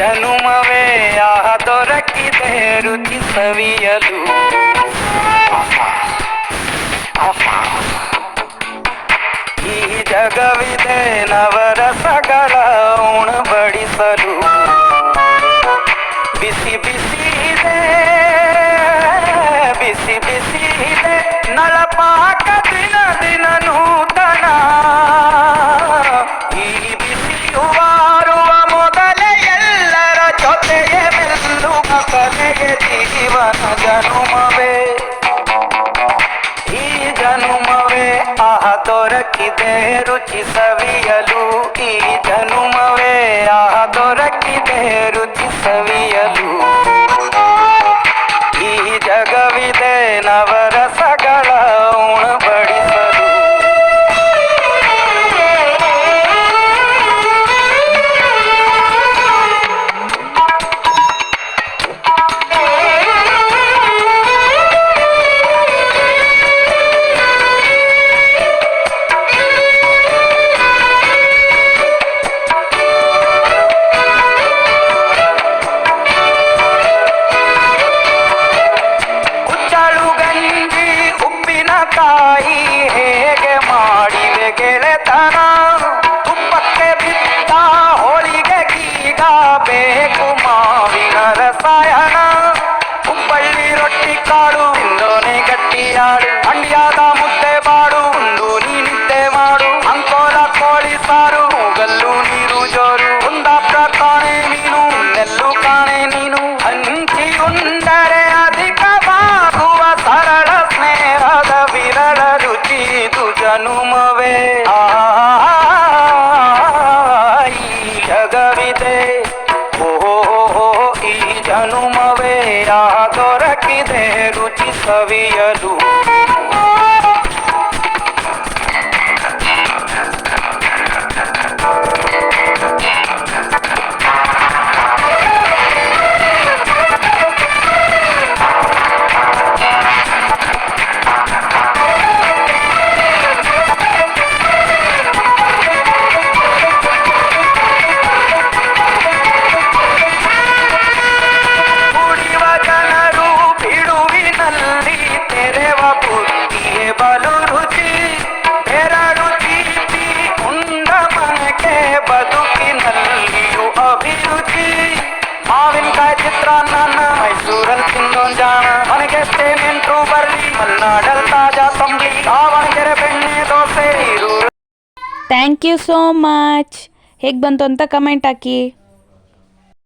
ಜನುಮವೇ ದೊರಕಿದೆ ರುಚಿ ಸವಿಯಲು. ಈ ಜಗವಿದೆ ನವರಸಗಳ ಉಣಬಡಿಸಲು. ಬಿಸಿ ಬಿಸಿ ಇದೆ ಬಿಸಿ ಬಿಸಿ ಇದೆ ನಳಪಾಕ ದಿನ ದಿನ ನೂತನ. ಈ ಬಿಸಿಯು ಬಾರುವ ಮೊದಲೇ ಎಲ್ಲರ ಜೊತೆಗೆ ಮೆಲ್ಲುವ ಕಲೆಗೆ ಜೀವನ ಜನುಮವೇ ಈ ಜನುಮವೇ ದೊರಕಿದೆ ರುಚಿ ಸವಿಯಲು. ಈ ಜನುಮವೇ ದೊರಕಿದೆ ರುಚಿ ಸವಿಯಲು. ಈ ಜಗವಿದೆ ನವರಸಗಳ ಉಣಬಡಿಸಲು. ಕಾಯಿ ಹೇಗೆ ಮಾಡಿವೆ ಗೆಳೆತನ. ತುಪ್ಪಕ್ಕೆ ಬಿದ್ದ ಹೋಳಿಗೆ ಈಗ ಬೇಕು ಮಾವಿನ ರಸಾಯನ. ಹುಬ್ಬಳ್ಳಿ ರೊಟ್ಟಿ ಕಾಡು ಇಂದೋನೆ ಗಟ್ಟಿಯಾಡು. ಮಂಡ್ಯದ ಮುದ್ದೆ ಬಾಡು ಉಂಡು ನೀ ನಿದ್ದೆ ಮಾಡು. ಅಂಕೋಲ ಕೋಳಿ ಸಾರು ಗಲ್ಲು ನೀರು ಜೋರು. ಕುಂದಾಪುರ ಕಾಣೆ ನೀನು ನೆಲ್ಲು ಕಾಣೆ ನೀನು. ಹಂಚಿ ಉಂಡರೆ ಅಧಿಕವಾಗುವ ಸರಳ ಸ್ನೇಹದ ವಿರಳ ರುಚಿ ಇದು ಜನುಮವೇ ಈ ಜಗವಿದೆ ಈ ಜನುಮವೇ ದೊರಕಿದೆ ರುಚಿ ಸವಿಯಲು. ಬಲು ರುಚಿ ಎರಡು ಚೀಟಿ ಉಂಡ ಮನಕ್ಕೆ ಬದುಕಿನಲ್ಲಿಯೂ ಅಭಿರುಚಿ. ಮಾವಿನಕಾಯಿ ಚಿತ್ರಾನ್ನ ಮೈಸೂರಲ್ಲಿ ತಿಂದೊಂದು ಜಾಣ. ಮನೆಗೆಷ್ಟೇ ನೆಂಟರು ಬರ್ಲಿ ಮಲ್ನಾಡಲ್ ತಾಜಾ ತಂಬ್ಳಿ. ದಾವಣಗೆರೆ ಬೆಣ್ಣೆ dosa. Thank you so much. ಹೇಗೆ ಬಂತು ಅಂತ ಕಮೆಂಟ್ ಹಾಕಿ.